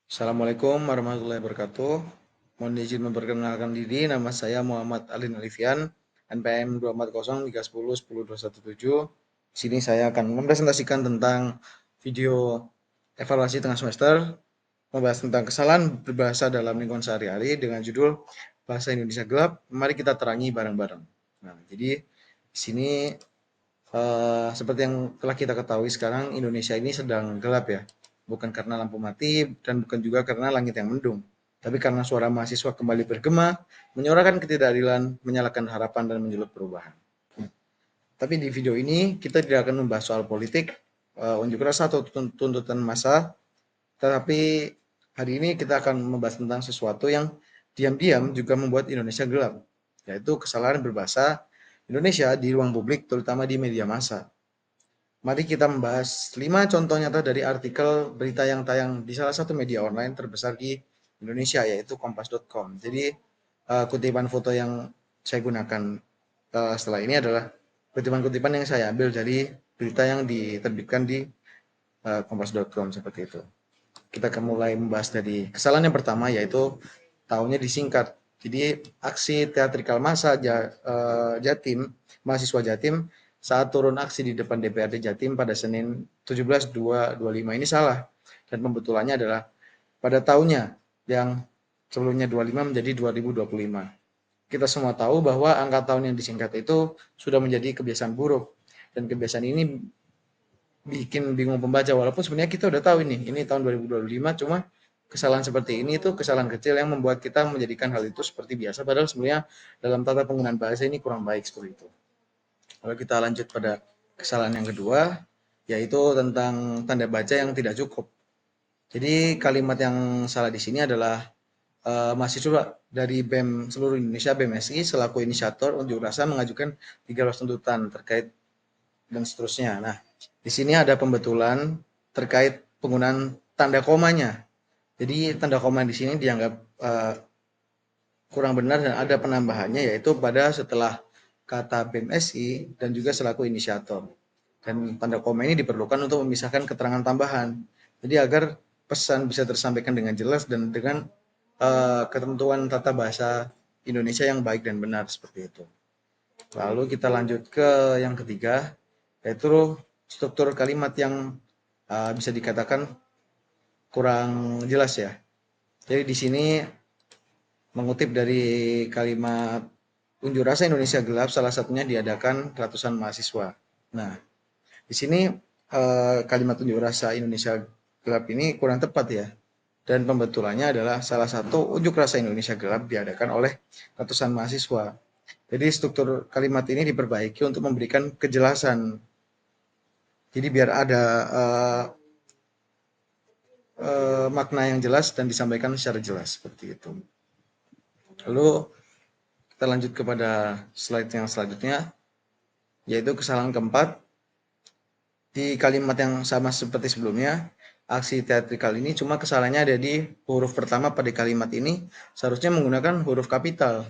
Assalamualaikum warahmatullahi wabarakatuh. Mohon izin memperkenalkan diri, nama saya Muhammad Alin Alifian, NPM 240 310 10 217. Di sini saya akan mempresentasikan tentang video evaluasi tengah semester, membahas tentang kesalahan berbahasa dalam lingkungan sehari-hari dengan judul Bahasa Indonesia Gelap. Mari kita terangi bareng-bareng. Nah, jadi di sini seperti yang telah kita ketahui sekarang Indonesia ini sedang gelap ya. Bukan karena lampu mati dan bukan juga karena langit yang mendung. Tapi karena suara mahasiswa kembali bergema, menyuarakan ketidakadilan, menyalakan harapan dan menjelut perubahan. Tapi di video ini kita tidak akan membahas soal politik, unjuk rasa atau tuntutan massa, tetapi hari ini kita akan membahas tentang sesuatu yang diam-diam juga membuat Indonesia gelap, yaitu kesalahan berbahasa Indonesia di ruang publik, terutama di media massa. Mari kita membahas 5 contoh nyata dari artikel berita yang tayang di salah satu media online terbesar di Indonesia, yaitu kompas.com. Jadi kutipan foto yang saya gunakan setelah ini adalah kutipan-kutipan yang saya ambil dari berita yang diterbitkan di kompas.com seperti itu. Kita akan mulai membahas dari kesalahan yang pertama, yaitu tahunnya disingkat. Jadi aksi teatrikal massa Jatim, mahasiswa Jatim saat turun aksi di depan DPRD Jatim pada Senin 17/2/25 ini salah. Dan pembetulannya adalah pada tahunnya yang sebelumnya 25 menjadi 2025. Kita semua tahu bahwa angka tahun yang disingkat itu sudah menjadi kebiasaan buruk. Dan kebiasaan ini bikin bingung pembaca, walaupun sebenarnya kita udah tahu ini tahun 2025, cuma kesalahan seperti ini itu kesalahan kecil yang membuat kita menjadikan hal itu seperti biasa, padahal sebenarnya dalam tata penggunaan bahasa ini kurang baik seperti itu. Kalau kita lanjut pada kesalahan yang kedua, yaitu tentang tanda baca yang tidak cukup. Jadi kalimat yang salah di sini adalah mahasiswa dari BEM seluruh Indonesia BMSI selaku inisiator unjuk rasa mengajukan 13 tuntutan terkait dan seterusnya. Nah, di sini ada pembetulan terkait penggunaan tanda komanya. Jadi tanda koma di sini dianggap kurang benar dan ada penambahannya, yaitu pada setelah kata BMSI dan juga selaku inisiator. Dan tanda koma ini diperlukan untuk memisahkan keterangan tambahan. Jadi agar pesan bisa tersampaikan dengan jelas dan dengan ketentuan tata bahasa Indonesia yang baik dan benar seperti itu. Lalu kita lanjut ke yang ketiga, yaitu struktur kalimat yang bisa dikatakan kurang jelas ya. Jadi di sini mengutip dari kalimat unjuk rasa Indonesia gelap, salah satunya diadakan ratusan mahasiswa. Nah, di sini kalimat unjuk rasa Indonesia gelap ini kurang tepat ya. Dan pembetulannya adalah salah satu unjuk rasa Indonesia gelap diadakan oleh ratusan mahasiswa. Jadi struktur kalimat ini diperbaiki untuk memberikan kejelasan. Jadi biar ada makna yang jelas dan disampaikan secara jelas seperti itu. Lalu kita lanjut kepada slide yang selanjutnya, yaitu kesalahan keempat. Di kalimat yang sama seperti sebelumnya, aksi teatrikal ini cuma kesalahannya ada di huruf pertama pada kalimat ini seharusnya menggunakan huruf kapital.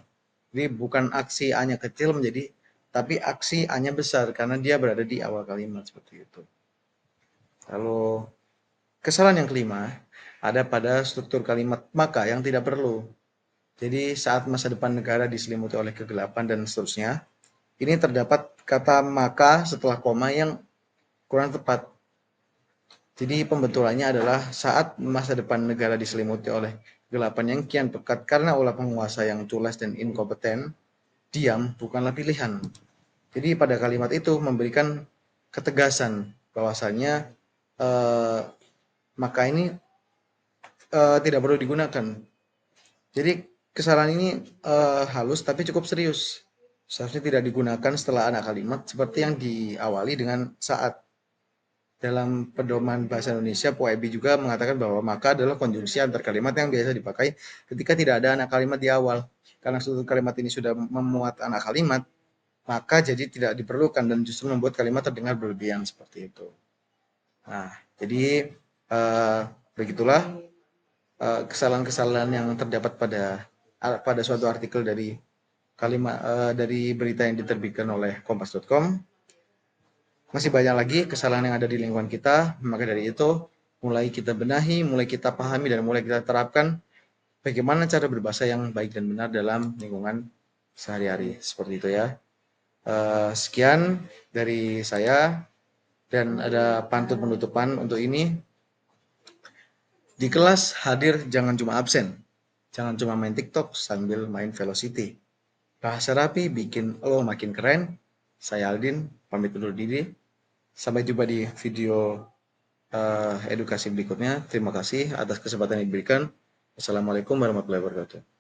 Jadi bukan aksi A-nya kecil menjadi, tapi aksi A-nya besar karena dia berada di awal kalimat seperti itu. Lalu kesalahan yang kelima ada pada struktur kalimat maka yang tidak perlu. Jadi saat masa depan negara diselimuti oleh kegelapan dan seterusnya, ini terdapat kata maka setelah koma yang kurang tepat. Jadi pembetulannya adalah saat masa depan negara diselimuti oleh kegelapan yang kian pekat karena ulah penguasa yang culas dan inkompeten, diam bukanlah pilihan. Jadi pada kalimat itu memberikan ketegasan bahwasannya eh, maka ini tidak perlu digunakan. Jadi kesalahan ini halus tapi cukup serius. Seharusnya tidak digunakan setelah anak kalimat seperti yang diawali dengan saat. Dalam pedoman bahasa Indonesia, POEB juga mengatakan bahwa maka adalah konjungsi antar kalimat yang biasa dipakai ketika tidak ada anak kalimat di awal. Karena struktur kalimat ini sudah memuat anak kalimat, maka jadi tidak diperlukan dan justru membuat kalimat terdengar berlebihan seperti itu. Nah, jadi begitulah kesalahan-kesalahan yang terdapat pada suatu artikel dari kalimat dari berita yang diterbitkan oleh kompas.com. Masih banyak lagi kesalahan yang ada di lingkungan kita, maka dari itu mulai kita benahi, mulai kita pahami, dan mulai kita terapkan bagaimana cara berbahasa yang baik dan benar dalam lingkungan sehari-hari. Seperti itu ya. Sekian dari saya, dan ada pantun penutupan untuk ini. Di kelas hadir jangan cuma absen, jangan cuma main TikTok sambil main Velocity. Bahasa rapi bikin lo makin keren. Saya Aldin, pamit undur diri. Sampai jumpa di video edukasi berikutnya. Terima kasih atas kesempatan yang diberikan. Assalamualaikum warahmatullahi wabarakatuh.